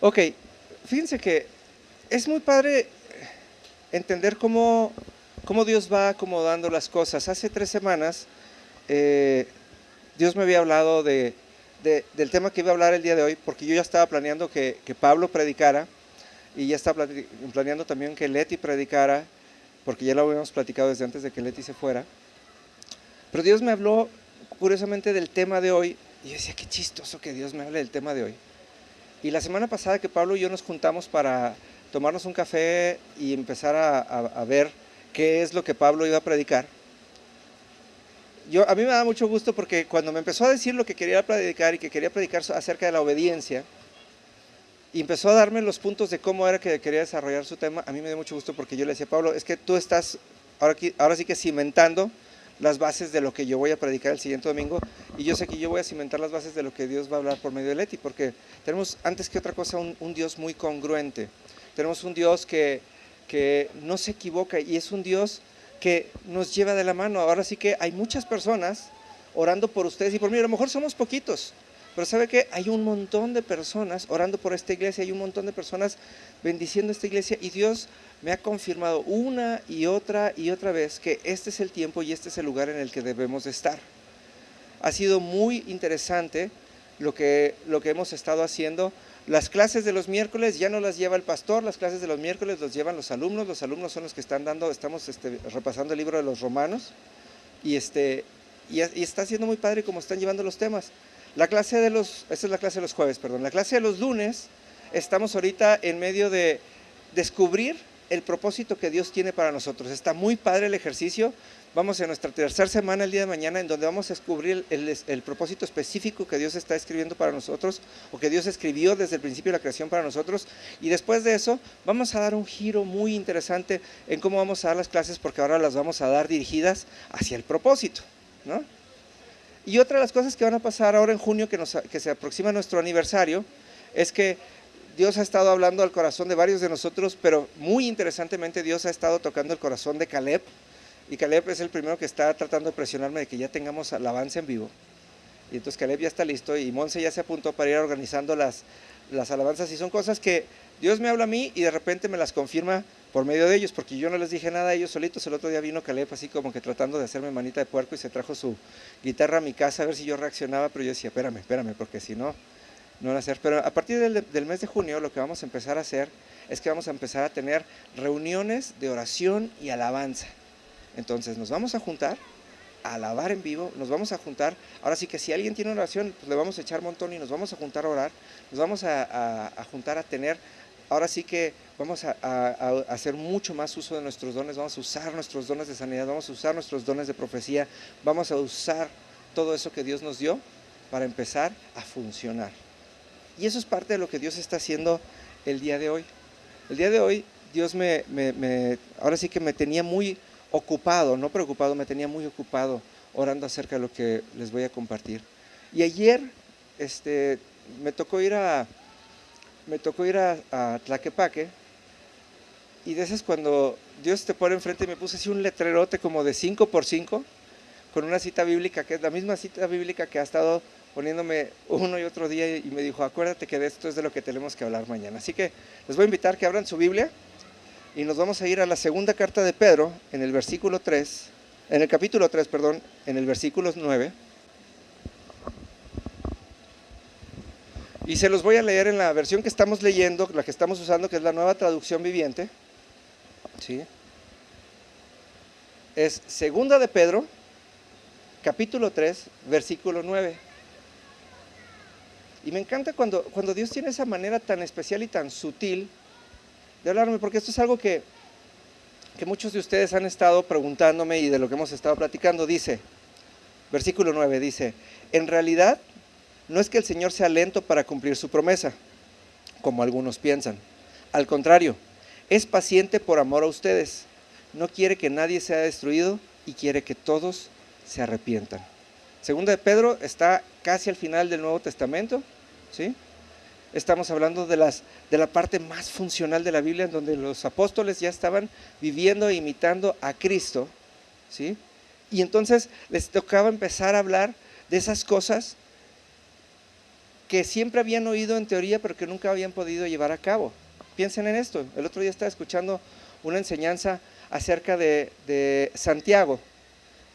Ok, fíjense que es muy padre entender cómo Dios va acomodando las cosas. Hace 3 semanas eh, Dios me había hablado del tema que iba a hablar el día de hoy, porque yo ya estaba planeando que Pablo predicara y ya estaba planeando también que Leti predicara, porque ya lo habíamos platicado desde antes de que Leti se fuera. Pero Dios me habló curiosamente del tema de hoy y yo decía, qué chistoso que Dios me hable del tema de hoy. Y la semana pasada que Pablo y yo nos juntamos para tomarnos un café y empezar a ver qué es lo que Pablo iba a predicar, a mí me da mucho gusto porque cuando me empezó a decir lo que quería predicar y que quería predicar acerca de la obediencia, y empezó a darme los puntos de cómo era que quería desarrollar su tema, a mí me dio mucho gusto porque yo le decía, Pablo, es que tú estás ahora sí que cimentando las bases de lo que yo voy a predicar el siguiente domingo, y yo sé que yo voy a cimentar las bases de lo que Dios va a hablar por medio de Leti, porque tenemos antes que otra cosa un Dios muy congruente, tenemos un Dios que no se equivoca y es un Dios que nos lleva de la mano. Ahora sí que hay muchas personas orando por ustedes y por mí, a lo mejor somos poquitos, pero ¿sabe qué? Hay un montón de personas orando por esta iglesia, hay un montón de personas bendiciendo esta iglesia y Dios me ha confirmado una y otra vez que este es el tiempo y este es el lugar en el que debemos de estar. Ha sido muy interesante lo que hemos estado haciendo. Las clases de los miércoles ya no las lleva el pastor, las clases de los miércoles los llevan los alumnos son los que están dando, estamos repasando el libro de los Romanos y está siendo muy padre cómo están llevando los temas. Esta es la clase de los jueves, perdón. La clase de los lunes, estamos ahorita en medio de descubrir el propósito que Dios tiene para nosotros. Está muy padre el ejercicio. Vamos en nuestra tercera semana el día de mañana, en donde vamos a descubrir el propósito específico que Dios está escribiendo para nosotros, o que Dios escribió desde el principio de la creación para nosotros. Y después de eso, vamos a dar un giro muy interesante en cómo vamos a dar las clases, porque ahora las vamos a dar dirigidas hacia el propósito, ¿no? Y otra de las cosas que van a pasar ahora en junio, que se aproxima nuestro aniversario, es que Dios ha estado hablando al corazón de varios de nosotros, pero muy interesantemente Dios ha estado tocando el corazón de Caleb, y Caleb es el primero que está tratando de presionarme de que ya tengamos alabanza en vivo. Y entonces Caleb ya está listo y Monse ya se apuntó para ir organizando las alabanzas, y son cosas que Dios me habla a mí y de repente me las confirma por medio de ellos, porque yo no les dije nada a ellos solitos. El otro día vino Caleb así como que tratando de hacerme manita de puerco y se trajo su guitarra a mi casa a ver si yo reaccionaba, pero yo decía, espérame, porque si no, no van a hacer. Pero a partir del mes de junio lo que vamos a empezar a hacer es que vamos a empezar a tener reuniones de oración y alabanza. Entonces nos vamos a juntar a alabar en vivo, nos vamos a juntar, ahora sí que si alguien tiene oración, pues le vamos a echar montón y nos vamos a juntar a orar, nos vamos a juntar a tener, ahora sí que vamos a hacer mucho más uso de nuestros dones, vamos a usar nuestros dones de sanidad, vamos a usar nuestros dones de profecía, vamos a usar todo eso que Dios nos dio para empezar a funcionar. Y eso es parte de lo que Dios está haciendo el día de hoy. El día de hoy Dios ahora sí que me tenía muy ocupado, no preocupado, me tenía muy ocupado orando acerca de lo que les voy a compartir. Y ayer me tocó ir a Tlaquepaque, y de esas cuando Dios te pone enfrente, me puse así un letrerote como de 5x5 con una cita bíblica, que es la misma cita bíblica que ha estado poniéndome uno y otro día, y me dijo, acuérdate que de esto es de lo que tenemos que hablar mañana. Así que les voy a invitar que abran su Biblia y nos vamos a ir a la segunda carta de Pedro, en el capítulo 3, perdón, en el versículo 9. Y se los voy a leer en la versión que estamos leyendo, la que estamos usando, que es la Nueva Traducción Viviente. ¿Sí? Es segunda de Pedro, capítulo 3, versículo 9. Y me encanta cuando Dios tiene esa manera tan especial y tan sutil de hablarme, porque esto es algo que muchos de ustedes han estado preguntándome y de lo que hemos estado platicando. Dice, versículo 9, dice, en realidad no es que el Señor sea lento para cumplir su promesa, como algunos piensan. Al contrario, es paciente por amor a ustedes. No quiere que nadie sea destruido y quiere que todos se arrepientan. Segunda de Pedro está casi al final del Nuevo Testamento, ¿sí? Estamos hablando de la parte más funcional de la Biblia, en donde los apóstoles ya estaban viviendo e imitando a Cristo, ¿sí? Y entonces les tocaba empezar a hablar de esas cosas que siempre habían oído en teoría, pero que nunca habían podido llevar a cabo. Piensen en esto. El otro día estaba escuchando una enseñanza acerca de Santiago.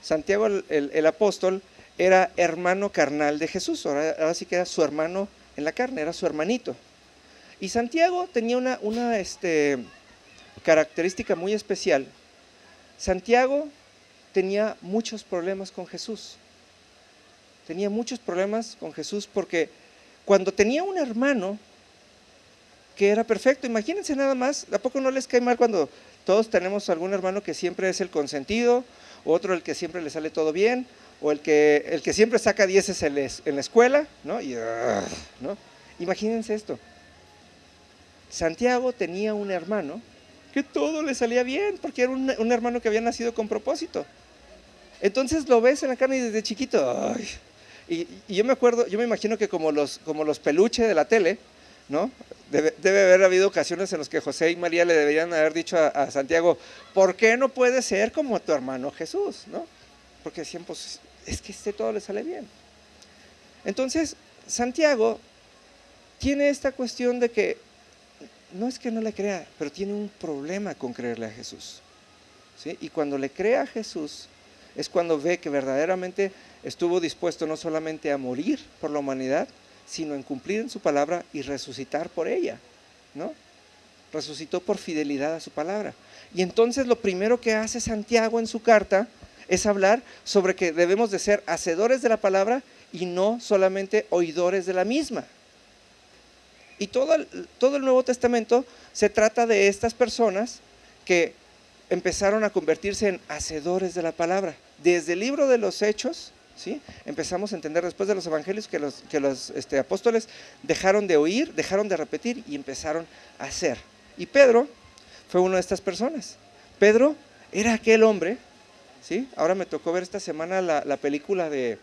Santiago, el apóstol, era hermano carnal de Jesús. Ahora sí que era su hermano en la carne, era su hermanito. Y Santiago tenía una característica muy especial. Santiago tenía muchos problemas con Jesús. Tenía muchos problemas con Jesús porque cuando tenía un hermano que era perfecto, imagínense nada más, ¿a poco no les cae mal cuando todos tenemos algún hermano que siempre es el consentido, otro el que siempre le sale todo bien, o el que siempre saca 10 en la escuela, ¿no? ¿No? Imagínense esto. Santiago tenía un hermano que todo le salía bien, porque era un hermano que había nacido con propósito. Entonces lo ves en la carne y desde chiquito, ay. Y yo me acuerdo, yo me imagino que como los peluches de la tele, ¿no? Debe haber habido ocasiones en las que José y María le deberían haber dicho a Santiago, ¿por qué no puede ser como tu hermano Jesús? ¿No? Porque decían, pues es que todo le sale bien. Entonces, Santiago tiene esta cuestión de que no es que no le crea, pero tiene un problema con creerle a Jesús, ¿sí? Y cuando le cree a Jesús, es cuando ve que verdaderamente estuvo dispuesto no solamente a morir por la humanidad, sino en cumplir en su palabra y resucitar por ella, ¿no? Resucitó por fidelidad a su palabra. Y entonces lo primero que hace Santiago en su carta es hablar sobre que debemos de ser hacedores de la palabra y no solamente oidores de la misma. Y todo el Nuevo Testamento se trata de estas personas que empezaron a convertirse en hacedores de la palabra. Desde el libro de los Hechos, ¿sí? Empezamos a entender después de los evangelios que los apóstoles dejaron de oír, dejaron de repetir y empezaron a hacer. Y Pedro fue una de estas personas. Pedro era aquel hombre, ¿sí? Ahora me tocó ver esta semana la película del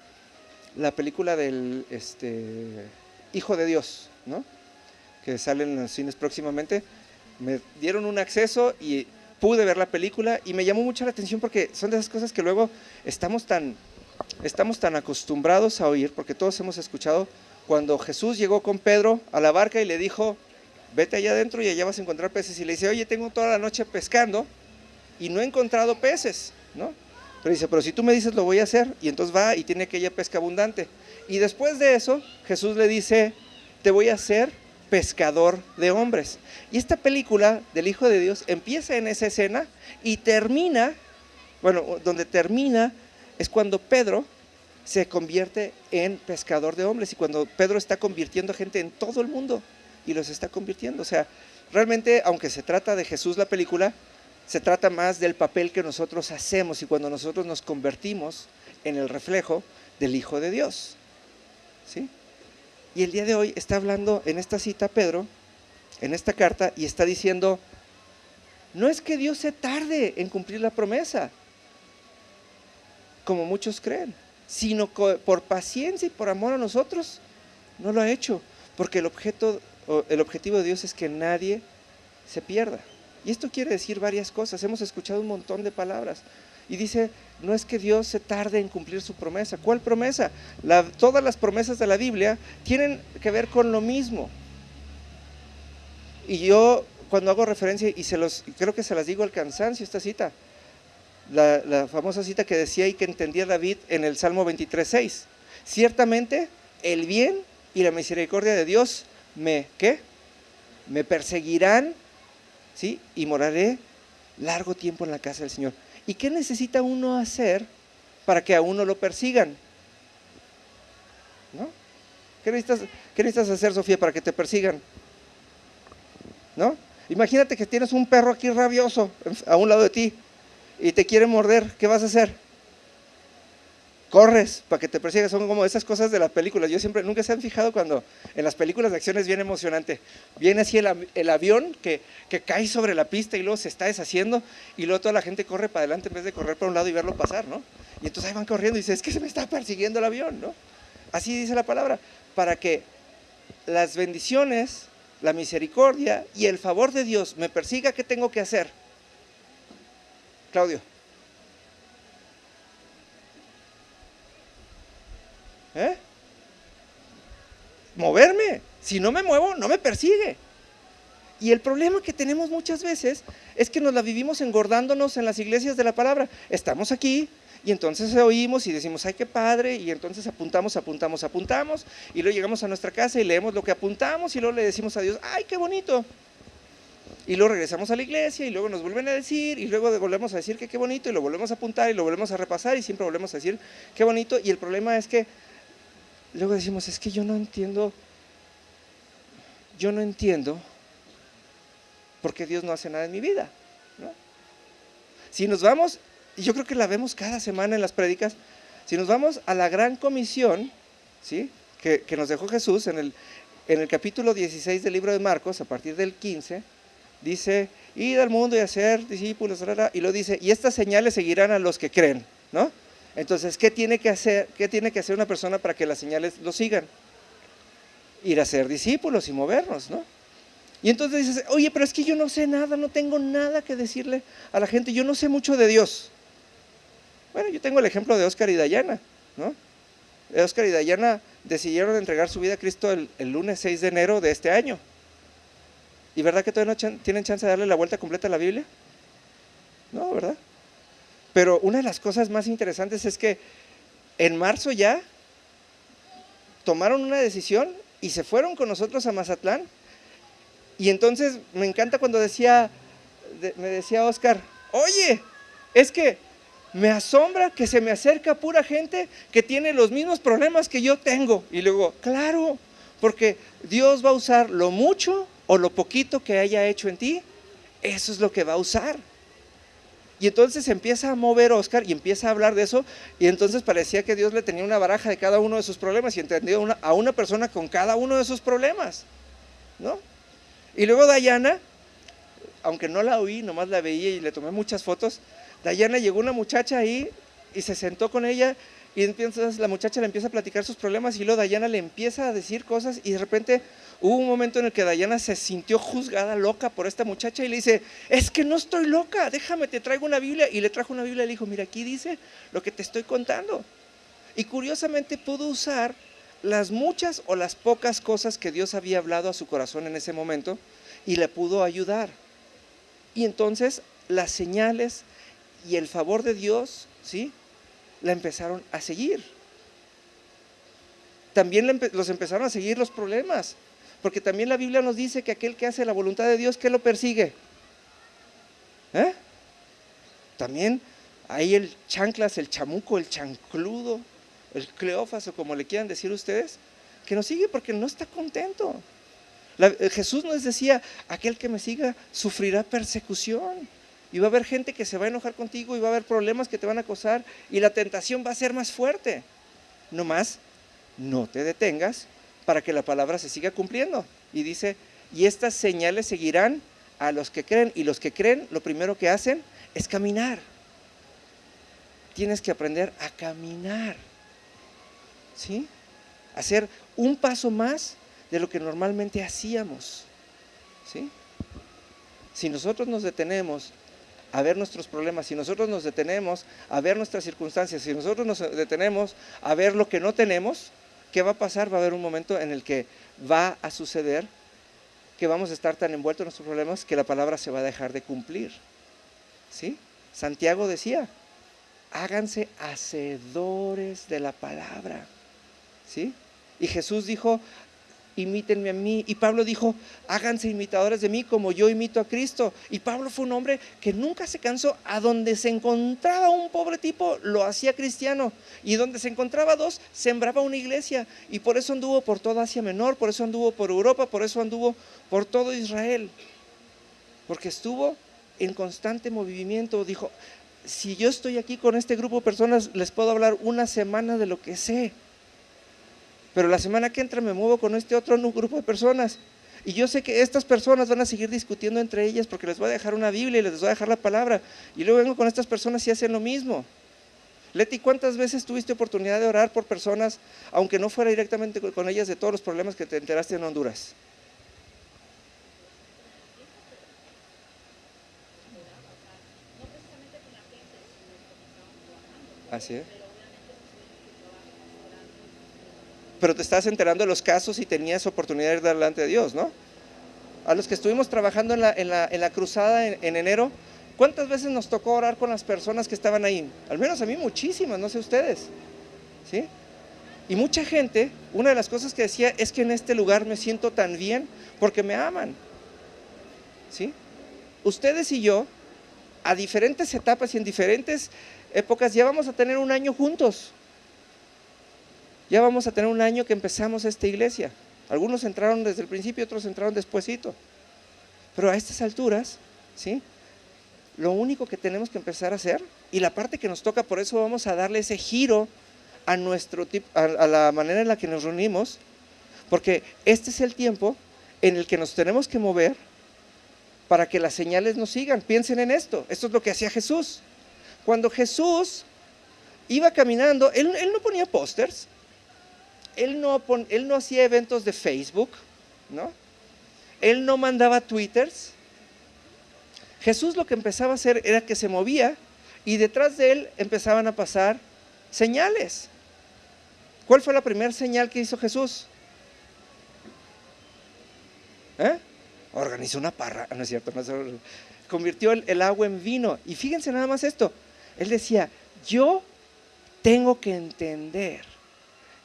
Hijo de Dios, ¿no? Que sale en los cines próximamente. Me dieron un acceso y pude ver la película y me llamó mucho la atención porque son de esas cosas que luego estamos tan acostumbrados a oír, porque todos hemos escuchado cuando Jesús llegó con Pedro a la barca y le dijo, vete allá adentro y allá vas a encontrar peces, y le dice, oye, tengo toda la noche pescando y no he encontrado peces, ¿no? Pero dice, pero si tú me dices lo voy a hacer, y entonces va y tiene aquella pesca abundante. Y después de eso, Jesús le dice, te voy a hacer pescador de hombres. Y esta película del Hijo de Dios empieza en esa escena y termina, bueno, donde termina es cuando Pedro se convierte en pescador de hombres y cuando Pedro está convirtiendo a gente en todo el mundo y los está convirtiendo. O sea, realmente, aunque se trata de Jesús la película, se trata más del papel que nosotros hacemos y cuando nosotros nos convertimos en el reflejo del Hijo de Dios, ¿sí? Y el día de hoy está hablando en esta cita Pedro, en esta carta, y está diciendo, no es que Dios se tarde en cumplir la promesa, como muchos creen, sino por paciencia y por amor a nosotros, no lo ha hecho, porque el objetivo de Dios es que nadie se pierda. Y esto quiere decir varias cosas, hemos escuchado un montón de palabras, y dice, no es que Dios se tarde en cumplir su promesa. ¿Cuál promesa? Todas las promesas de la Biblia tienen que ver con lo mismo. Y yo cuando hago referencia, y creo que se las digo al cansancio esta cita, la famosa cita que decía y que entendía David en el Salmo 23:6. Ciertamente el bien y la misericordia de Dios me perseguirán, ¿sí? Y moraré largo tiempo en la casa del Señor. ¿Y qué necesita uno hacer para que a uno lo persigan? ¿No? ¿Qué necesitas hacer, Sofía, para que te persigan? ¿No? Imagínate que tienes un perro aquí rabioso a un lado de ti y te quiere morder, ¿qué vas a hacer? Corres para que te persiga. Son como esas cosas de las películas. Nunca se han fijado cuando en las películas de acción es bien emocionante. Viene así el avión que cae sobre la pista y luego se está deshaciendo y luego toda la gente corre para adelante en vez de correr para un lado y verlo pasar, ¿no? Y entonces ahí van corriendo y dicen, es que se me está persiguiendo el avión, ¿no? Así dice la palabra, para que las bendiciones, la misericordia y el favor de Dios me persiga, ¿qué tengo que hacer? Claudio. moverme. Si no me muevo, no me persigue. Y el problema que tenemos muchas veces es que nos la vivimos engordándonos en las iglesias de la palabra. Estamos aquí y entonces oímos y decimos, ay, qué padre, y entonces apuntamos, y luego llegamos a nuestra casa y leemos lo que apuntamos y luego le decimos a Dios, ay, qué bonito. Y luego regresamos a la iglesia y luego nos vuelven a decir y luego volvemos a decir que qué bonito y lo volvemos a apuntar y lo volvemos a repasar y siempre volvemos a decir qué bonito. Y el problema es que luego decimos, es que yo no entiendo por qué Dios no hace nada en mi vida, ¿no? Si nos vamos, y yo creo que la vemos cada semana en las prédicas, si nos vamos a la gran comisión, ¿sí?, que nos dejó Jesús en el capítulo 16 del libro de Marcos, a partir del 15, dice, id al mundo y hacer discípulos, y lo dice, y estas señales seguirán a los que creen, ¿no? Entonces, ¿qué tiene que hacer una persona para que las señales lo sigan? Ir a ser discípulos y movernos, ¿no? Y entonces dices, oye, pero es que yo no sé nada, no tengo nada que decirle a la gente, yo no sé mucho de Dios. Bueno, yo tengo el ejemplo de Oscar y Dayana, ¿no? Oscar y Dayana decidieron entregar su vida a Cristo el lunes 6 de enero de este año. ¿Y verdad que todavía no tienen chance de darle la vuelta completa a la Biblia? No, ¿verdad? Pero una de las cosas más interesantes es que en marzo ya tomaron una decisión y se fueron con nosotros a Mazatlán. Y entonces me encanta cuando me decía Oscar, oye, es que me asombra que se me acerca pura gente que tiene los mismos problemas que yo tengo. Y luego, claro, porque Dios va a usar lo mucho o lo poquito que haya hecho en ti, eso es lo que va a usar. Y entonces empieza a mover Oscar y empieza a hablar de eso, y entonces parecía que Dios le tenía una baraja de cada uno de sus problemas y entendió a una persona con cada uno de sus problemas, ¿no? Y luego Dayana, aunque no la oí, nomás la veía y le tomé muchas fotos, Dayana, llegó una muchacha ahí y se sentó con ella y entonces la muchacha le empieza a platicar sus problemas y luego Dayana le empieza a decir cosas y de repente hubo un momento en el que Dayana se sintió juzgada, loca por esta muchacha y le dice, es que no estoy loca, déjame, te traigo una Biblia. Y le trajo una Biblia y le dijo, mira, aquí dice lo que te estoy contando. Y curiosamente pudo usar las muchas o las pocas cosas que Dios había hablado a su corazón en ese momento y le pudo ayudar. Y entonces las señales y el favor de Dios, ¿sí?, la empezaron a seguir. También los empezaron a seguir los problemas, porque también la Biblia nos dice que aquel que hace la voluntad de Dios, ¿qué lo persigue? También hay el chanclas, el chamuco, el chancludo, el Cleofas o como le quieran decir ustedes, que nos sigue porque no está contento. Jesús nos decía, aquel que me siga sufrirá persecución. Y va a haber gente que se va a enojar contigo y va a haber problemas que te van a acosar y la tentación va a ser más fuerte. Nomás no te detengas para que la palabra se siga cumpliendo. Y dice, y estas señales seguirán a los que creen. Y los que creen, lo primero que hacen es caminar. Tienes que aprender a caminar, ¿sí? Hacer un paso más de lo que normalmente hacíamos, ¿sí? Si nosotros nos detenemos a ver nuestros problemas, si nosotros nos detenemos a ver nuestras circunstancias, si nosotros nos detenemos a ver lo que no tenemos, ¿qué va a pasar? Va a haber un momento en el que va a suceder que vamos a estar tan envueltos en nuestros problemas que la palabra se va a dejar de cumplir, ¿sí? Santiago decía, háganse hacedores de la palabra, ¿sí? Y Jesús dijo, imítenme a mí. Y Pablo dijo, háganse imitadores de mí como yo imito a Cristo. Y Pablo fue un hombre que nunca se cansó. A donde se encontraba un pobre tipo, lo hacía cristiano. Y donde se encontraba dos, sembraba una iglesia. Y por eso anduvo por toda Asia Menor, por eso anduvo por Europa, por eso anduvo por todo Israel. Porque estuvo en constante movimiento. Dijo, si yo estoy aquí con este grupo de personas, les puedo hablar una semana de lo que sé. Pero la semana que entra me muevo con este otro grupo de personas. Y yo sé que estas personas van a seguir discutiendo entre ellas porque les voy a dejar una Biblia y les voy a dejar la palabra. Y luego vengo con estas personas y hacen lo mismo. Leti, ¿cuántas veces tuviste oportunidad de orar por personas, aunque no fuera directamente con ellas, de todos los problemas que te enteraste en Honduras? Así es. pero te estás enterando de los casos y tenías oportunidad de ir delante de Dios, ¿no? A los que estuvimos trabajando en la cruzada en enero, ¿cuántas veces nos tocó orar con las personas que estaban ahí? Al menos a mí muchísimas, no sé ustedes, ¿sí? Y mucha gente, una de las cosas que decía es que en este lugar me siento tan bien porque me aman, ¿sí? Ustedes y yo, a diferentes etapas y en diferentes épocas, ya vamos a tener un año juntos. Ya vamos a tener un año que empezamos esta iglesia. Algunos entraron desde el principio, otros entraron despuesito. Pero a estas alturas, ¿sí? Lo único que tenemos que empezar a hacer, y la parte que nos toca, por eso vamos a darle ese giro a la manera en la que nos reunimos, porque este es el tiempo en el que nos tenemos que mover para que las señales nos sigan. Piensen en esto es lo que hacía Jesús. Cuando Jesús iba caminando, él no ponía pósters, él no hacía eventos de Facebook, ¿no? Él no mandaba twitters. Jesús lo que empezaba a hacer era que se movía y detrás de él empezaban a pasar señales. ¿Cuál fue la primera señal que hizo Jesús? Organizó una parra, no es cierto, convirtió el agua en vino. Y fíjense nada más esto, él decía, yo tengo que entender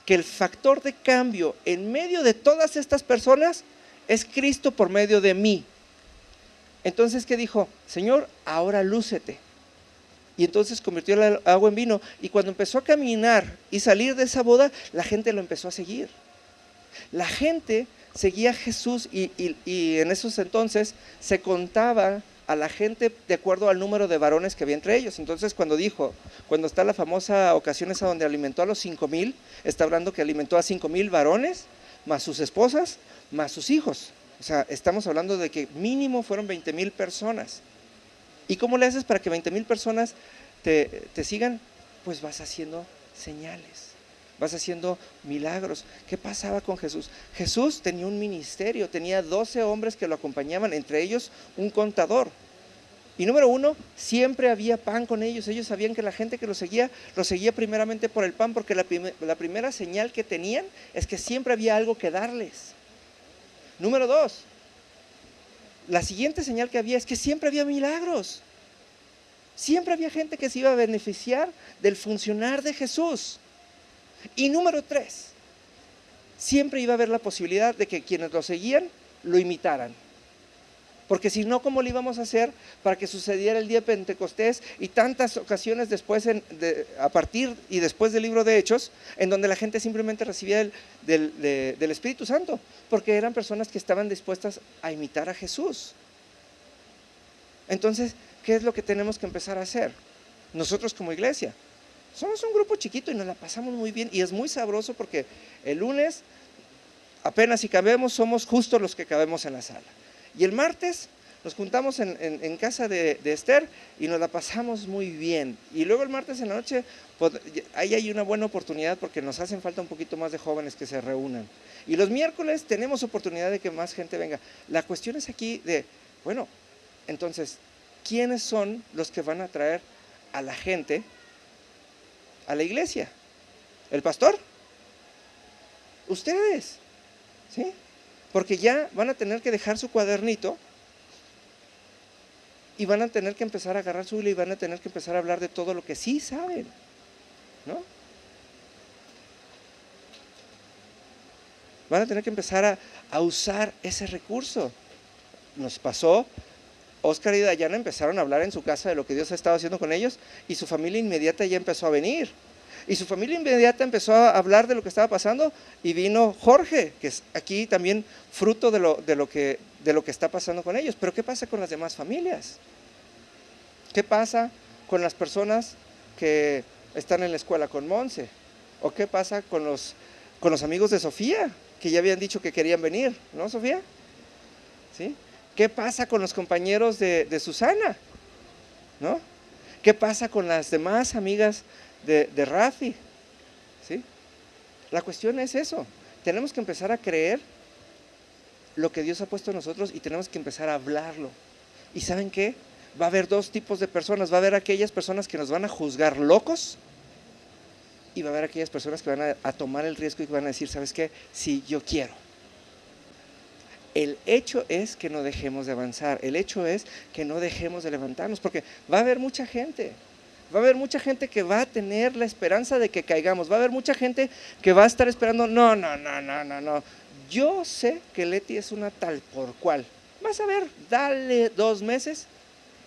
que el factor de cambio en medio de todas estas personas es Cristo por medio de mí. Entonces, ¿qué dijo? Señor, ahora lúcete. Y entonces convirtió el agua en vino. Y cuando empezó a caminar y salir de esa boda, la gente lo empezó a seguir. La gente seguía a Jesús y en esos entonces se contaba a la gente de acuerdo al número de varones que había entre ellos. Entonces cuando está la famosa ocasión esa donde alimentó a los 5,000, está hablando que alimentó a 5,000 varones, más sus esposas, más sus hijos. O sea, estamos hablando de que mínimo fueron 20,000 personas. ¿Y cómo le haces para que 20,000 personas te sigan? Pues vas haciendo señales, vas haciendo milagros. ¿Qué pasaba con Jesús? Jesús tenía un ministerio, tenía 12 hombres que lo acompañaban, entre ellos un contador. Y número uno, siempre había pan con ellos. Ellos sabían que la gente que lo seguía primeramente por el pan, porque la primera señal que tenían es que siempre había algo que darles. Número dos, la siguiente señal que había es que siempre había milagros. Siempre había gente que se iba a beneficiar del funcionar de Jesús. Y número tres, siempre iba a haber la posibilidad de que quienes lo seguían lo imitaran. Porque si no, ¿cómo lo íbamos a hacer para que sucediera el día de Pentecostés y tantas ocasiones después, a partir y después del libro de Hechos, en donde la gente simplemente recibía del Espíritu Santo? Porque eran personas que estaban dispuestas a imitar a Jesús. Entonces, ¿qué es lo que tenemos que empezar a hacer? Nosotros como iglesia, somos un grupo chiquito y nos la pasamos muy bien y es muy sabroso porque el lunes apenas si cabemos, somos justo los que cabemos en la sala. Y el martes nos juntamos en casa de Esther y nos la pasamos muy bien. Y luego el martes en la noche, pues, ahí hay una buena oportunidad porque nos hacen falta un poquito más de jóvenes que se reúnan. Y los miércoles tenemos oportunidad de que más gente venga. La cuestión es aquí bueno, entonces, ¿quiénes son los que van a traer a la gente a la iglesia? ¿El pastor? Ustedes, ¿sí? Porque ya van a tener que dejar su cuadernito y van a tener que empezar a agarrar su Biblia y van a tener que empezar a hablar de todo lo que sí saben, ¿no? Van a tener que empezar a usar ese recurso. Nos pasó, Oscar y Dayana empezaron a hablar en su casa de lo que Dios ha estado haciendo con ellos y su familia inmediata ya empezó a venir. Y su familia inmediata empezó a hablar de lo que estaba pasando y vino Jorge, que es aquí también fruto de lo que está pasando con ellos. Pero ¿qué pasa con las demás familias? ¿Qué pasa con las personas que están en la escuela con Monse? ¿O qué pasa con los amigos de Sofía, que ya habían dicho que querían venir? ¿No, Sofía? ¿Sí? ¿Qué pasa con los compañeros de Susana? ¿No? ¿Qué pasa con las demás amigas de Rafi? ¿Sí? La cuestión es eso. Tenemos que empezar a creer lo que Dios ha puesto en nosotros y tenemos que empezar a hablarlo. ¿Y saben qué? Va a haber dos tipos de personas. Va a haber aquellas personas que nos van a juzgar locos y va a haber aquellas personas que van a tomar el riesgo y que van a decir, ¿sabes qué? Sí, yo quiero. El hecho es que no dejemos de avanzar, el hecho es que no dejemos de levantarnos, porque va a haber mucha gente. Va a haber mucha gente que va a tener la esperanza de que caigamos. Va a haber mucha gente que va a estar esperando, no. Yo sé que Leti es una tal por cual. Vas a ver, dale 2 meses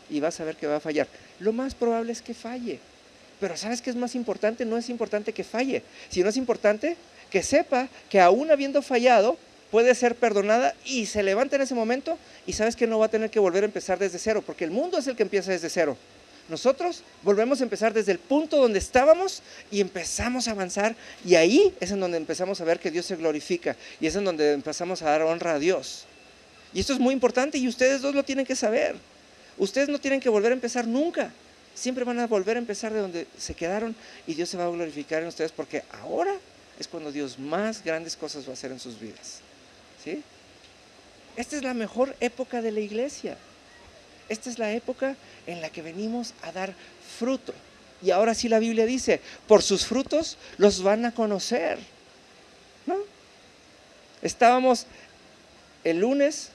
y vas a ver que va a fallar. Lo más probable es que falle. Pero ¿sabes qué es más importante? No es importante que falle, sino es importante que sepa que aún habiendo fallado, puede ser perdonada y se levanta en ese momento y sabes que no va a tener que volver a empezar desde cero, porque el mundo es el que empieza desde cero. Nosotros volvemos a empezar desde el punto donde estábamos y empezamos a avanzar, y ahí es en donde empezamos a ver que Dios se glorifica y es en donde empezamos a dar honra a Dios. Y esto es muy importante y ustedes dos lo tienen que saber. Ustedes no tienen que volver a empezar nunca. Siempre van a volver a empezar de donde se quedaron y Dios se va a glorificar en ustedes, porque ahora es cuando Dios más grandes cosas va a hacer en sus vidas. ¿Sí? Esta es la mejor época de la iglesia. Esta es la época en la que venimos a dar fruto. Y ahora sí la Biblia dice, por sus frutos los van a conocer, ¿no? Estábamos el lunes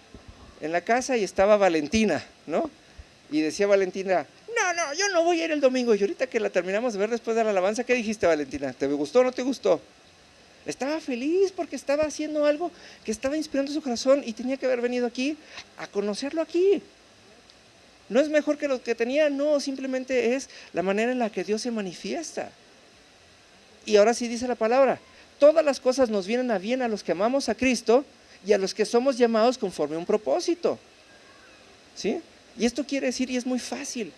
en la casa y estaba Valentina, ¿no? Y decía Valentina, no, yo no voy a ir el domingo. Y ahorita que la terminamos de ver después de la alabanza, ¿qué dijiste, Valentina? ¿Te gustó o no te gustó? Estaba feliz porque estaba haciendo algo que estaba inspirando su corazón y tenía que haber venido aquí a conocerlo aquí. No es mejor que lo que tenía, no, simplemente es la manera en la que Dios se manifiesta. Y ahora sí dice la palabra, todas las cosas nos vienen a bien a los que amamos a Cristo y a los que somos llamados conforme a un propósito. ¿Sí? Y esto quiere decir, y es muy fácil,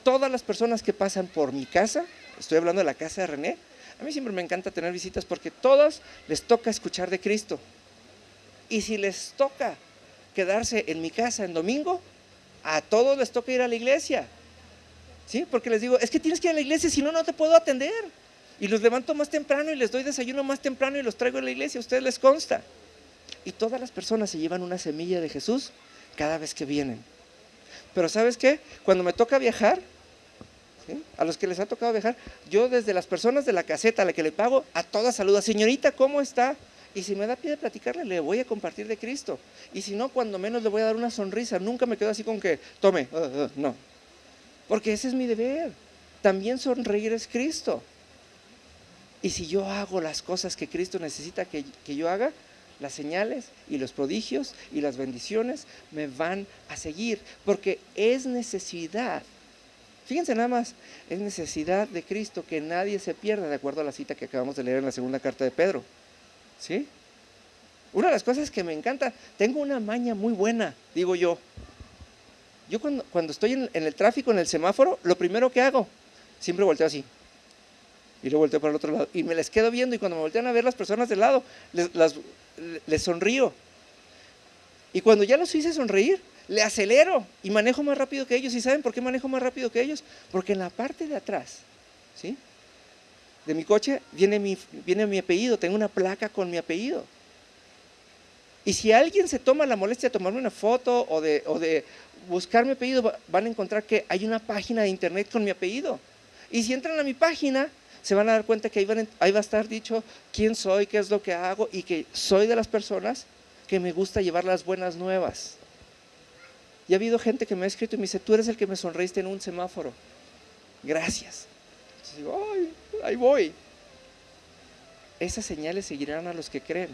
todas las personas que pasan por mi casa, estoy hablando de la casa de René, a mí siempre me encanta tener visitas porque a todos les toca escuchar de Cristo. Y si les toca quedarse en mi casa en domingo, a todos les toca ir a la iglesia. ¿Sí? Porque les digo, es que tienes que ir a la iglesia, si no, no te puedo atender. Y los levanto más temprano y les doy desayuno más temprano y los traigo a la iglesia, a ustedes les consta. Y todas las personas se llevan una semilla de Jesús cada vez que vienen. Pero ¿sabes qué? Cuando me toca viajar, ¿sí? A los que les ha tocado viajar, yo desde las personas de la caseta a la que le pago, a todas saluda, señorita, ¿cómo está? Y si me da pie de platicarle, le voy a compartir de Cristo. Y si no, cuando menos le voy a dar una sonrisa. Nunca me quedo así con que, tome, no. Porque ese es mi deber. También sonreír es Cristo. Y si yo hago las cosas que Cristo necesita que yo haga, las señales y los prodigios y las bendiciones me van a seguir. Porque es necesidad. Fíjense nada más, es necesidad de Cristo que nadie se pierda, de acuerdo a la cita que acabamos de leer en la segunda carta de Pedro. ¿Sí? Una de las cosas que me encanta, tengo una maña muy buena, digo yo. Yo cuando estoy en el tráfico, en el semáforo, lo primero que hago, siempre volteo así. Y luego volteo para el otro lado. Y me les quedo viendo y cuando me voltean a ver las personas del lado, les sonrío. Y cuando ya los hice sonreír, le acelero y manejo más rápido que ellos. ¿Y saben por qué manejo más rápido que ellos? Porque en la parte de atrás, ¿sí?, de mi coche viene mi apellido, tengo una placa con mi apellido. Y si alguien se toma la molestia de tomarme una foto o de buscar mi apellido, van a encontrar que hay una página de internet con mi apellido. Y si entran a mi página, se van a dar cuenta que ahí va a estar dicho quién soy, qué es lo que hago y que soy de las personas que me gusta llevar las buenas nuevas. Y ha habido gente que me ha escrito y me dice, tú eres el que me sonreíste en un semáforo. Gracias. Entonces digo, ay, ahí voy. Esas señales seguirán a los que creen.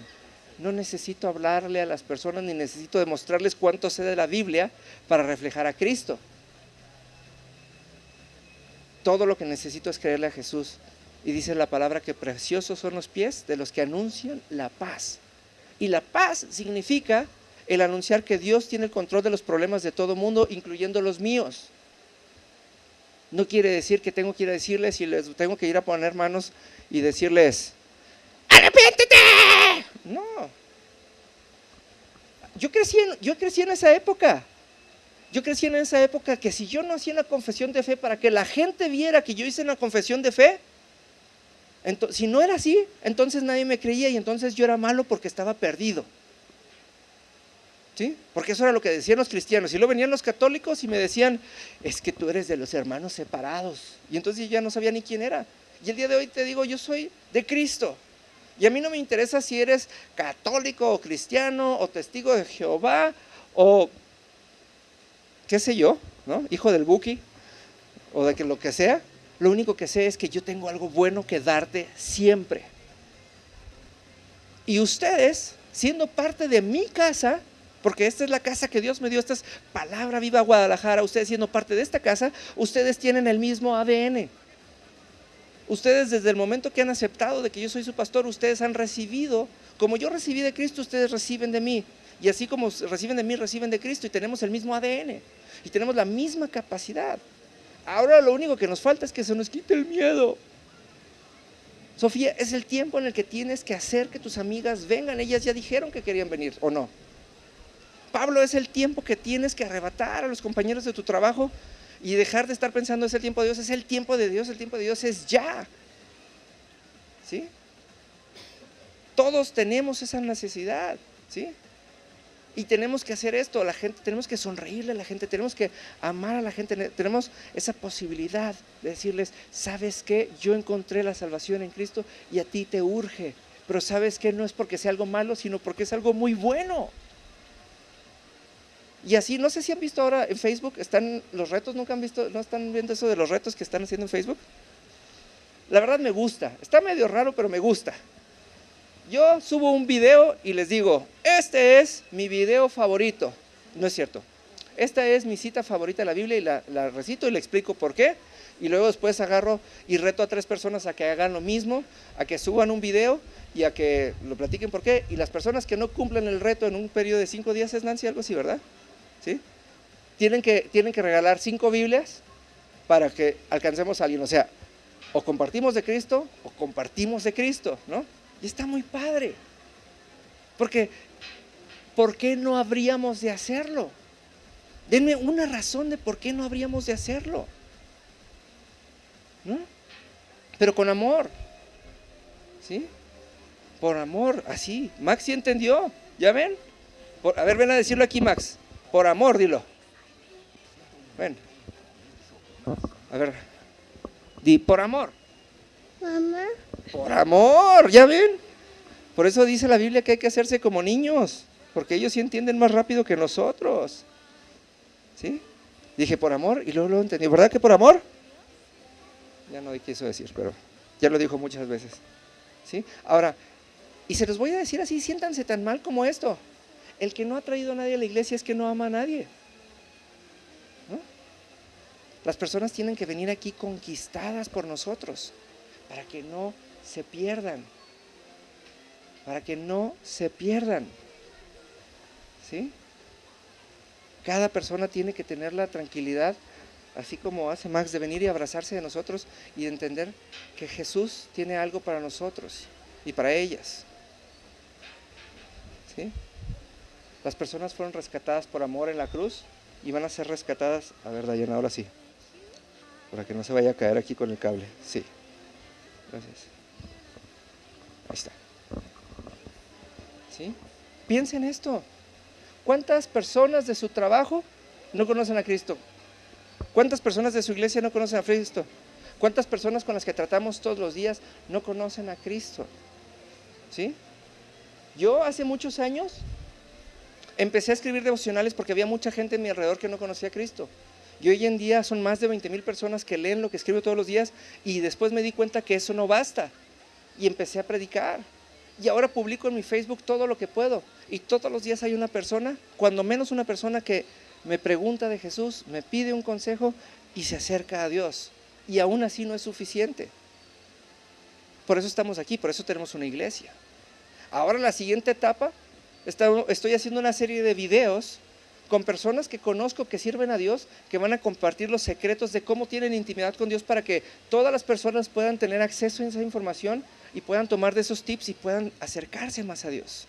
No necesito hablarle a las personas ni necesito demostrarles cuánto sé de la Biblia para reflejar a Cristo. Todo lo que necesito es creerle a Jesús. Y dice la palabra que preciosos son los pies de los que anuncian la paz. Y la paz significa el anunciar que Dios tiene el control de los problemas de todo mundo, incluyendo los míos. No quiere decir que tengo que ir a decirles y les tengo que ir a poner manos y decirles, ¡arrepiéntete! No. Yo crecí en esa época. Yo crecí en esa época que si yo no hacía una confesión de fe para que la gente viera que yo hice una confesión de fe, si no era así, entonces nadie me creía y entonces yo era malo porque estaba perdido. ¿Sí? Porque eso era lo que decían los cristianos. Y luego venían los católicos y me decían, es que tú eres de los hermanos separados. Y entonces yo ya no sabía ni quién era. Y el día de hoy te digo, yo soy de Cristo. Y a mí no me interesa si eres católico o cristiano o testigo de Jehová o qué sé yo, ¿no? Hijo del Buki o de que lo que sea. Lo único que sé es que yo tengo algo bueno que darte siempre. Y ustedes, siendo parte de mi casa, porque esta es la casa que Dios me dio, esta es Palabra Viva Guadalajara, ustedes siendo parte de esta casa, ustedes tienen el mismo ADN. Ustedes desde el momento que han aceptado de que yo soy su pastor, ustedes han recibido, como yo recibí de Cristo, ustedes reciben de mí. Y así como reciben de mí, reciben de Cristo y tenemos el mismo ADN y tenemos la misma capacidad. Ahora lo único que nos falta es que se nos quite el miedo. Sofía, es el tiempo en el que tienes que hacer que tus amigas vengan. Ellas ya dijeron que querían venir, ¿o no? Pablo, es el tiempo que tienes que arrebatar a los compañeros de tu trabajo y dejar de estar pensando es el tiempo de Dios. Es el tiempo de Dios, el tiempo de Dios es ya. ¿Sí? Todos tenemos esa necesidad, ¿sí? Y tenemos que hacer esto, la gente, tenemos que sonreírle a la gente, tenemos que amar a la gente, tenemos esa posibilidad de decirles, ¿sabes qué? Yo encontré la salvación en Cristo y a ti te urge, pero ¿sabes qué? No es porque sea algo malo, sino porque es algo muy bueno. Y así, no sé si han visto ahora en Facebook, están los retos, ¿nunca han visto, no están viendo eso de los retos que están haciendo en Facebook? La verdad me gusta, está medio raro, pero me gusta. Yo subo un video y les digo, este es mi video favorito. No es cierto. Esta es mi cita favorita de la Biblia y la recito y le explico por qué. Y luego después agarro y reto a 3 personas a que hagan lo mismo, a que suban un video y a que lo platiquen por qué. Y las personas que no cumplen el reto en un periodo de 5 días, es Nancy, algo así, ¿verdad? ¿Sí? Tienen que regalar 5 Biblias para que alcancemos a alguien. O sea, o compartimos de Cristo o compartimos de Cristo, ¿no? Y está muy padre, porque ¿por qué no habríamos de hacerlo? Denme una razón de por qué no habríamos de hacerlo, ¿no? Pero con amor, ¿sí? Por amor, así. Max sí entendió, ¿ya ven? A ver, ven a decirlo aquí, Max. Por amor, dilo. Ven. A ver, di por amor. Mamá. Por amor, ¿ya ven? Por eso dice la Biblia que hay que hacerse como niños, porque ellos sí entienden más rápido que nosotros. ¿Sí? Dije por amor y luego lo entendí. ¿Verdad que por amor? Ya no quiso decir, pero ya lo dijo muchas veces. ¿Sí? Ahora, y se los voy a decir así, siéntanse tan mal como esto. El que no ha traído a nadie a la iglesia es que no ama a nadie, ¿no? Las personas tienen que venir aquí conquistadas por nosotros, para que no se pierdan, para que no se pierdan, ¿sí? Cada persona tiene que tener la tranquilidad, así como hace Max, de venir y abrazarse de nosotros y de entender que Jesús tiene algo para nosotros y para ellas, ¿sí? Las personas fueron rescatadas por amor en la cruz y van a ser rescatadas, a ver, Dayana, ahora sí, para que no se vaya a caer aquí con el cable, sí. Gracias. Ahí está. ¿Sí? Piensen esto. ¿Cuántas personas de su trabajo no conocen a Cristo? ¿Cuántas personas de su iglesia no conocen a Cristo? ¿Cuántas personas con las que tratamos todos los días no conocen a Cristo? ¿Sí? Yo hace muchos años empecé a escribir devocionales porque había mucha gente en mi alrededor que no conocía a Cristo. Y hoy en día son más de 20,000 personas que leen lo que escribo todos los días y después me di cuenta que eso no basta y empecé a predicar. Y ahora publico en mi Facebook todo lo que puedo y todos los días hay una persona, cuando menos una persona que me pregunta de Jesús, me pide un consejo y se acerca a Dios. Y aún así no es suficiente. Por eso estamos aquí, por eso tenemos una iglesia. Ahora la siguiente etapa, estoy haciendo una serie de videos con personas que conozco que sirven a Dios, que van a compartir los secretos de cómo tienen intimidad con Dios para que todas las personas puedan tener acceso a esa información y puedan tomar de esos tips y puedan acercarse más a Dios.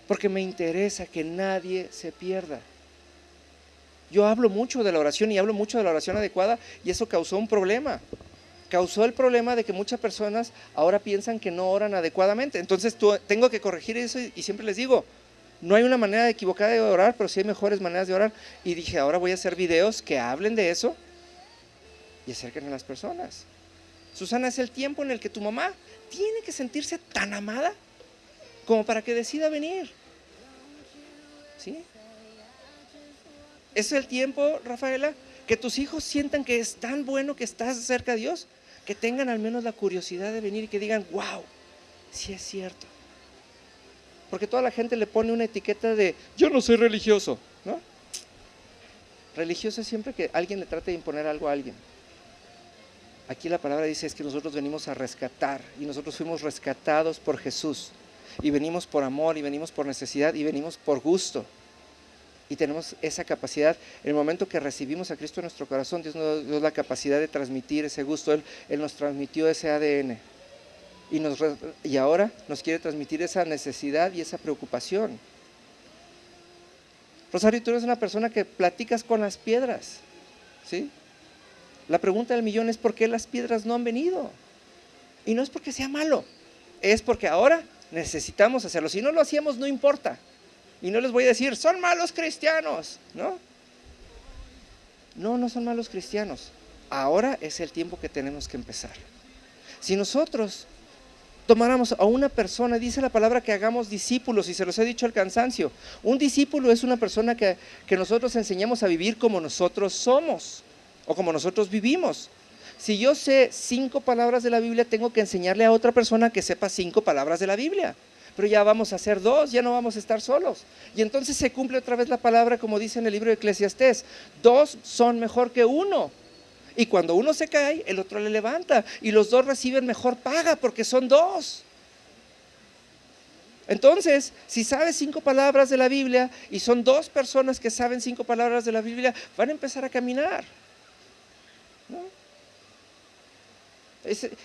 Porque me interesa que nadie se pierda. Yo hablo mucho de la oración y hablo mucho de la oración adecuada y eso causó un problema. Causó el problema de que muchas personas ahora piensan que no oran adecuadamente. Entonces tengo que corregir eso y siempre les digo, no hay una manera equivocada de orar, pero sí hay mejores maneras de orar. Y dije, ahora voy a hacer videos que hablen de eso y acerquen a las personas. Susana, es el tiempo en el que tu mamá tiene que sentirse tan amada como para que decida venir. ¿Sí? Es el tiempo, Rafaela, que tus hijos sientan que es tan bueno que estás cerca de Dios, que tengan al menos la curiosidad de venir y que digan, wow, sí es cierto. Porque toda la gente le pone una etiqueta de, yo no soy religioso, ¿no? Religioso es siempre que alguien le trate de imponer algo a alguien. Aquí la palabra dice es que nosotros venimos a rescatar, y nosotros fuimos rescatados por Jesús, y venimos por amor, y venimos por necesidad, y venimos por gusto. Y tenemos esa capacidad. En el momento que recibimos a Cristo en nuestro corazón, Dios nos dio la capacidad de transmitir ese gusto. Él nos transmitió ese ADN. Y ahora nos quiere transmitir esa necesidad y esa preocupación. Rosario, tú eres una persona que platicas con las piedras, ¿sí? La pregunta del millón es ¿por qué las piedras no han venido? Y no es porque sea malo, es porque ahora necesitamos hacerlo. Si no lo hacíamos, no importa. Y no les voy a decir, son malos cristianos, ¿no? No son malos cristianos. Ahora es el tiempo que tenemos que empezar. Si nosotros tomáramos a una persona, dice la palabra que hagamos discípulos, y se los he dicho al cansancio. Un discípulo es una persona que nosotros enseñamos a vivir como nosotros somos, o como nosotros vivimos. Si yo sé 5 palabras de la Biblia, tengo que enseñarle a otra persona que sepa 5 palabras de la Biblia. Pero ya vamos a ser 2, ya no vamos a estar solos. Y entonces se cumple otra vez la palabra, como dice en el libro de Eclesiastés, 2 son mejor que 1. Y cuando uno se cae, el otro le levanta. Y los 2 reciben mejor paga porque son 2. Entonces, si sabes 5 palabras de la Biblia y son 2 personas que saben 5 palabras de la Biblia, van a empezar a caminar, ¿no?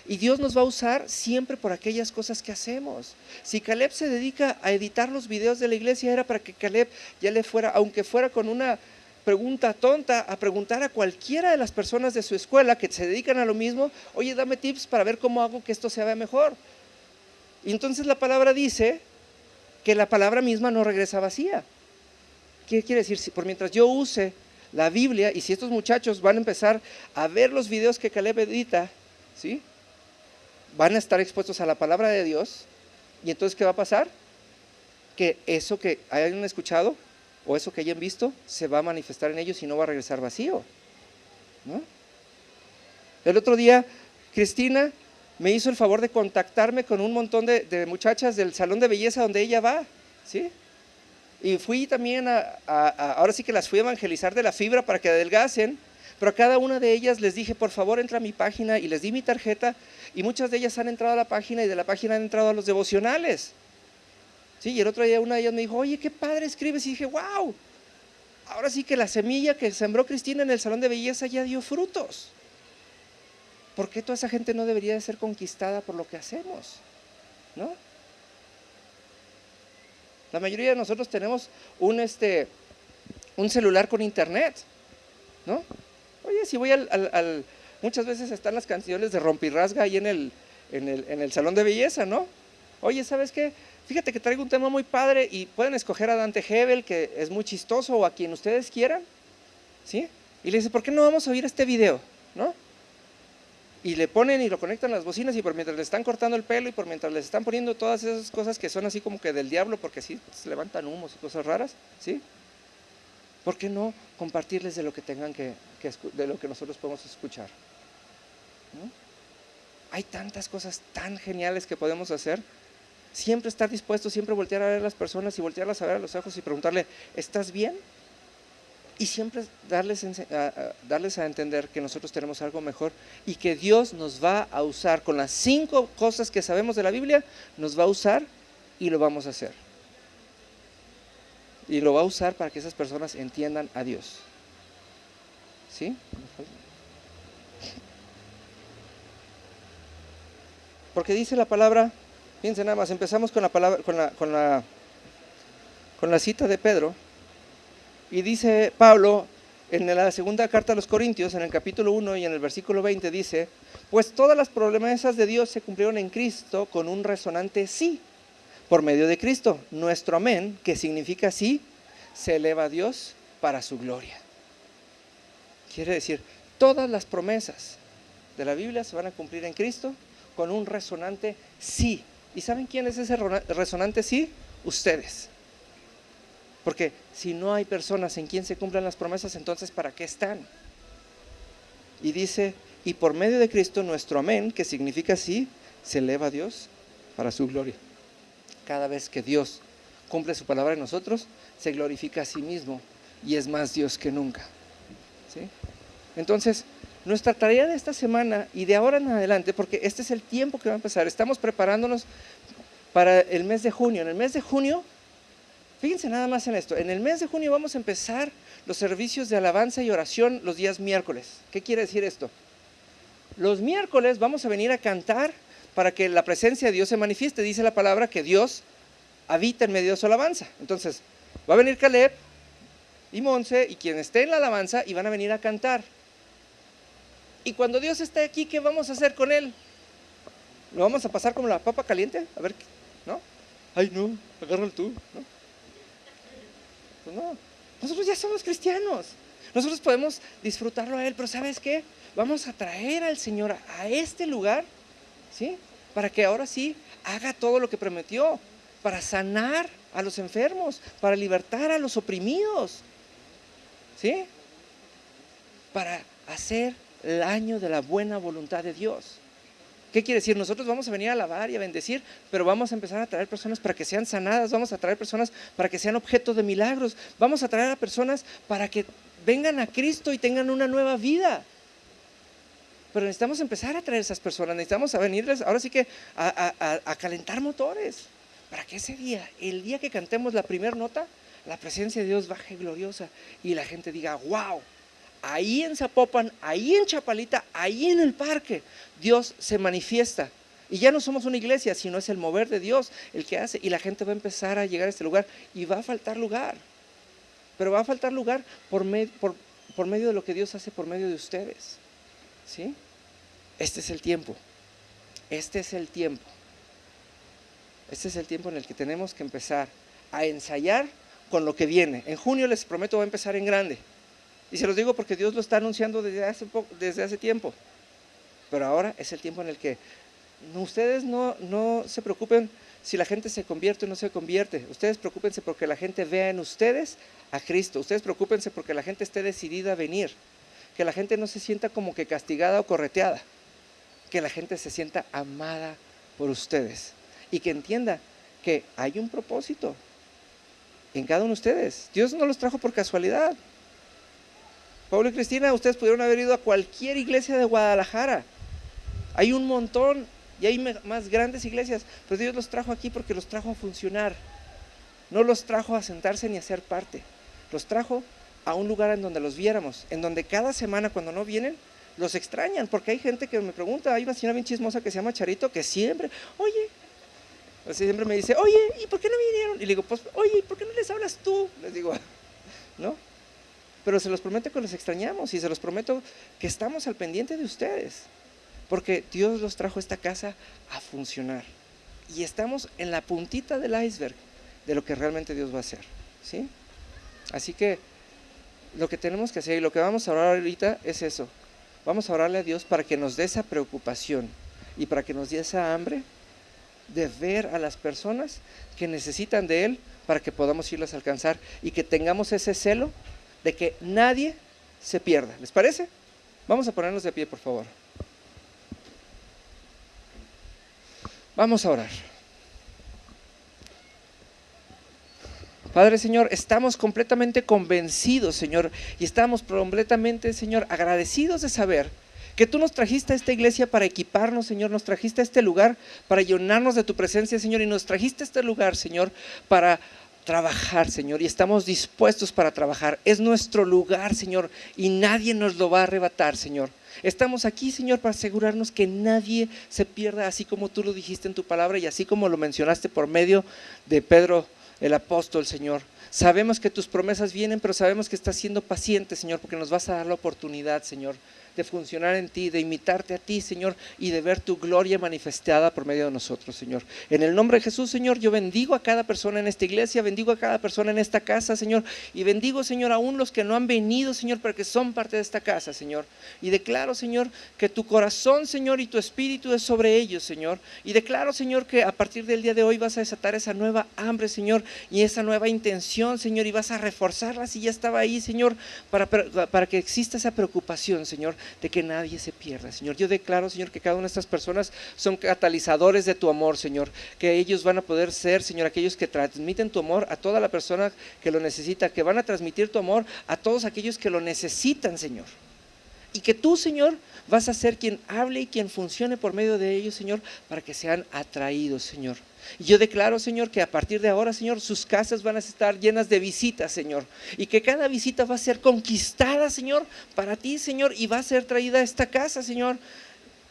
Y Dios nos va a usar siempre por aquellas cosas que hacemos. Si Caleb se dedica a editar los videos de la iglesia, era para que Caleb ya le fuera, aunque fuera con una pregunta tonta, a preguntar a cualquiera de las personas de su escuela que se dedican a lo mismo, oye, dame tips para ver cómo hago que esto se vea mejor. Y entonces la palabra dice que la palabra misma no regresa vacía. ¿Qué quiere decir? Si por mientras yo use la Biblia, y si estos muchachos van a empezar a ver los videos que Caleb edita, ¿sí?, van a estar expuestos a la palabra de Dios. Y entonces ¿qué va a pasar? Que eso que hayan escuchado o eso que hayan visto se va a manifestar en ellos y no va a regresar vacío, ¿no? El otro día Cristina me hizo el favor de contactarme con un montón de muchachas del salón de belleza donde ella va, ¿sí? Y fui también ahora sí que las fui a evangelizar de la fibra para que adelgacen. Pero a cada una de ellas les dije, por favor, entra a mi página, y les di mi tarjeta, y muchas de ellas han entrado a la página, y de la página han entrado a los devocionales. Sí, y el otro día una de ellas me dijo, oye, qué padre escribes, y dije, wow, ahora sí que la semilla que sembró Cristina en el salón de belleza ya dio frutos. ¿Por qué toda esa gente no debería de ser conquistada por lo que hacemos? ¿No? La mayoría de nosotros tenemos un celular con internet, ¿no? Oye, si voy muchas veces están las canciones de Rompirrasga ahí en el salón de belleza, ¿no? Oye, ¿sabes qué? Fíjate que traigo un tema muy padre y pueden escoger a Dante Hebel, que es muy chistoso, o a quien ustedes quieran, ¿sí? Y le dice, ¿por qué no vamos a oír este video? ¿No? Y le ponen y lo conectan a las bocinas, y por mientras le están cortando el pelo y por mientras les están poniendo todas esas cosas que son así como que del diablo, porque sí se levantan humos y cosas raras, ¿sí? ¿Por qué no compartirles de lo que tengan de lo que nosotros podemos escuchar? ¿No? Hay tantas cosas tan geniales que podemos hacer. Siempre estar dispuesto, siempre voltear a ver a las personas y voltearlas a ver a los ojos y preguntarle, ¿estás bien? Y siempre darles a entender que nosotros tenemos algo mejor y que Dios nos va a usar con las 5 cosas que sabemos de la Biblia, nos va a usar y lo vamos a hacer. Y lo va a usar para que esas personas entiendan a Dios. ¿Sí? Porque dice la palabra, fíjense nada más, empezamos con la palabra, con la cita de Pedro, y dice Pablo en la segunda carta a los Corintios, en el capítulo 1 y en el versículo 20, dice, pues todas las promesas de Dios se cumplieron en Cristo con un resonante sí, por medio de Cristo. Nuestro amén, que significa sí, se eleva a Dios para su gloria. Quiere decir, todas las promesas de la Biblia se van a cumplir en Cristo con un resonante sí. ¿Y saben quién es ese resonante sí? Ustedes. Porque si no hay personas en quien se cumplan las promesas, entonces ¿para qué están? Y dice, y por medio de Cristo nuestro amén, que significa sí, se eleva a Dios para su gloria. Cada vez que Dios cumple su palabra en nosotros, se glorifica a sí mismo y es más Dios que nunca. ¿Sí? Entonces, nuestra tarea de esta semana y de ahora en adelante, porque este es el tiempo que va a empezar, estamos preparándonos para el mes de junio. En el mes de junio, fíjense nada más en esto, en el mes de junio vamos a empezar los servicios de alabanza y oración los días miércoles. ¿Qué quiere decir esto? Los miércoles vamos a venir a cantar para que la presencia de Dios se manifieste. Dice la palabra que Dios habita en medio de su alabanza. Entonces, va a venir Caleb y Monse y quien esté en la alabanza y van a venir a cantar. Y cuando Dios esté aquí, ¿qué vamos a hacer con Él? ¿Lo vamos a pasar como la papa caliente? A ver, ¿no? Ay, no, agárralo tú, ¿no? Pues no, nosotros ya somos cristianos. Nosotros podemos disfrutarlo a Él, pero ¿sabes qué? Vamos a traer al Señor a este lugar, ¿sí? Para que ahora sí haga todo lo que prometió, para sanar a los enfermos, para libertar a los oprimidos, ¿sí? Para hacer el año de la buena voluntad de Dios. ¿Qué quiere decir? Nosotros vamos a venir a alabar y a bendecir, pero vamos a empezar a traer personas para que sean sanadas, vamos a traer personas para que sean objeto de milagros, vamos a traer a personas para que vengan a Cristo y tengan una nueva vida. Pero necesitamos empezar a traer esas personas, necesitamos a venirles, ahora sí que a calentar motores, para que ese día, el día que cantemos la primera nota, la presencia de Dios baje gloriosa y la gente diga, wow, ahí en Zapopan, ahí en Chapalita, ahí en el parque, Dios se manifiesta. Y ya no somos una iglesia, sino es el mover de Dios el que hace. Y la gente va a empezar a llegar a este lugar y va a faltar lugar. Pero va a faltar lugar por medio de lo que Dios hace por medio de ustedes. ¿Sí? Este es el tiempo. Este es el tiempo. Este es el tiempo en el que tenemos que empezar a ensayar con lo que viene. En junio les prometo va a empezar en grande. Y se los digo porque Dios lo está anunciando desde hace tiempo. Pero ahora es el tiempo en el que ustedes no se preocupen si la gente se convierte o no se convierte. Ustedes preocúpense porque la gente vea en ustedes a Cristo. Ustedes preocúpense porque la gente esté decidida a venir. Que la gente no se sienta como que castigada o correteada. Que la gente se sienta amada por ustedes. Y que entienda que hay un propósito en cada uno de ustedes. Dios no los trajo por casualidad. Pablo y Cristina, ustedes pudieron haber ido a cualquier iglesia de Guadalajara. Hay un montón y hay más grandes iglesias, pero Dios los trajo aquí porque los trajo a funcionar. No los trajo a sentarse ni a ser parte. Los trajo a un lugar en donde los viéramos, en donde cada semana cuando no vienen, los extrañan, porque hay gente que me pregunta, hay una señora bien chismosa que se llama Charito, que siempre, siempre me dice, oye, ¿y por qué no vinieron? Y le digo, pues, oye, ¿por qué no les hablas tú? Les digo, ¿no? Pero se los prometo que los extrañamos y se los prometo que estamos al pendiente de ustedes, porque Dios los trajo a esta casa a funcionar y estamos en la puntita del iceberg de lo que realmente Dios va a hacer, ¿sí? Así que lo que tenemos que hacer y lo que vamos a orar ahorita es eso. Vamos a orarle a Dios para que nos dé esa preocupación y para que nos dé esa hambre de ver a las personas que necesitan de Él para que podamos irlas a alcanzar y que tengamos ese celo de que nadie se pierda. ¿Les parece? Vamos a ponernos de pie, por favor. Vamos a orar. Padre, Señor, estamos completamente convencidos, Señor, y estamos completamente, Señor, agradecidos de saber que tú nos trajiste a esta iglesia para equiparnos, Señor, nos trajiste a este lugar para llenarnos de tu presencia, Señor, y nos trajiste a este lugar, Señor, para trabajar, Señor, y estamos dispuestos para trabajar. Es nuestro lugar, Señor, y nadie nos lo va a arrebatar, Señor. Estamos aquí, Señor, para asegurarnos que nadie se pierda, así como tú lo dijiste en tu palabra y así como lo mencionaste por medio de Pedro, el apóstol, Señor. Sabemos que tus promesas vienen, pero sabemos que estás siendo paciente, Señor, porque nos vas a dar la oportunidad, Señor, de funcionar en ti, de imitarte a ti, Señor, y de ver tu gloria manifestada por medio de nosotros, Señor. En el nombre de Jesús, Señor, yo bendigo a cada persona en esta iglesia, bendigo a cada persona en esta casa, Señor, y bendigo, Señor, aún los que no han venido, Señor, pero que son parte de esta casa, Señor. Y declaro, Señor, que tu corazón, Señor, y tu espíritu es sobre ellos, Señor. Y declaro, Señor, que a partir del día de hoy vas a desatar esa nueva hambre, Señor, y esa nueva intención, Señor, y vas a reforzarla si ya estaba ahí, Señor, para que exista esa preocupación, Señor, de que nadie se pierda, Señor. Yo declaro, Señor, que cada una de estas personas son catalizadores de tu amor, Señor, que ellos van a poder ser, Señor, aquellos que transmiten tu amor a toda la persona que lo necesita, que van a transmitir tu amor a todos aquellos que lo necesitan, Señor. Y que tú, Señor, vas a ser quien hable y quien funcione por medio de ellos, Señor, para que sean atraídos, Señor. Y yo declaro, Señor, que a partir de ahora, Señor, sus casas van a estar llenas de visitas, Señor. Y que cada visita va a ser conquistada, Señor, para ti, Señor, y va a ser traída a esta casa, Señor,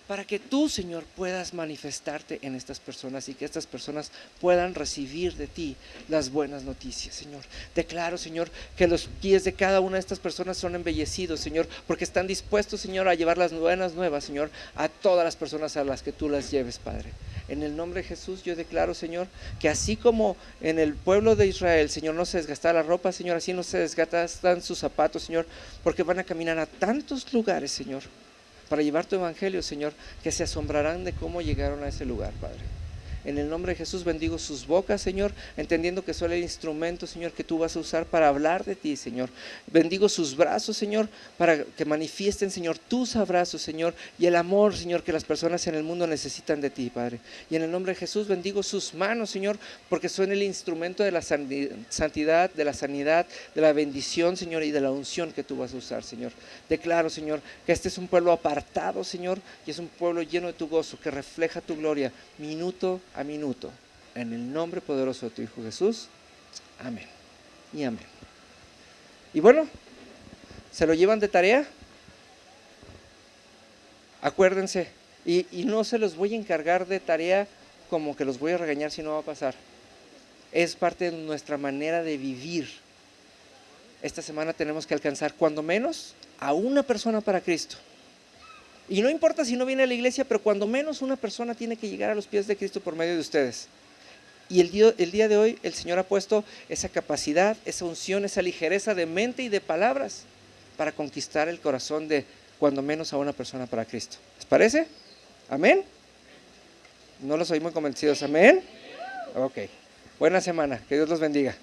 para que tú, Señor, puedas manifestarte en estas personas y que estas personas puedan recibir de ti las buenas noticias, Señor. Declaro, Señor, que los pies de cada una de estas personas son embellecidos, Señor, porque están dispuestos, Señor, a llevar las buenas nuevas, Señor, a todas las personas a las que tú las lleves, Padre. En el nombre de Jesús yo declaro, Señor, que así como en el pueblo de Israel, Señor, no se desgastaba la ropa, Señor, así no se desgastan sus zapatos, Señor, porque van a caminar a tantos lugares, Señor, para llevar tu evangelio, Señor, que se asombrarán de cómo llegaron a ese lugar, Padre. En el nombre de Jesús bendigo sus bocas, Señor, entendiendo que son el instrumento, Señor, que tú vas a usar para hablar de ti, Señor. Bendigo sus brazos, Señor, para que manifiesten, Señor, tus abrazos, Señor, y el amor, Señor, que las personas en el mundo necesitan de ti, Padre. Y en el nombre de Jesús bendigo sus manos, Señor, porque son el instrumento de la santidad, de la sanidad, de la bendición, Señor, y de la unción que tú vas a usar, Señor. Declaro, Señor, que este es un pueblo apartado, Señor, y es un pueblo lleno de tu gozo, que refleja tu gloria, minuto a minuto, en el nombre poderoso de tu Hijo Jesús, amén y amén. Y bueno, ¿se lo llevan de tarea? Acuérdense, y no se los voy a encargar de tarea como que los voy a regañar si no va a pasar. Es parte de nuestra manera de vivir. Esta semana tenemos que alcanzar cuando menos a una persona para Cristo. Y no importa si no viene a la iglesia, pero cuando menos una persona tiene que llegar a los pies de Cristo por medio de ustedes. Y el día de hoy el Señor ha puesto esa capacidad, esa unción, esa ligereza de mente y de palabras para conquistar el corazón de cuando menos a una persona para Cristo. ¿Les parece? ¿Amén? No los oí muy convencidos. ¿Amén? Ok. Buena semana. Que Dios los bendiga.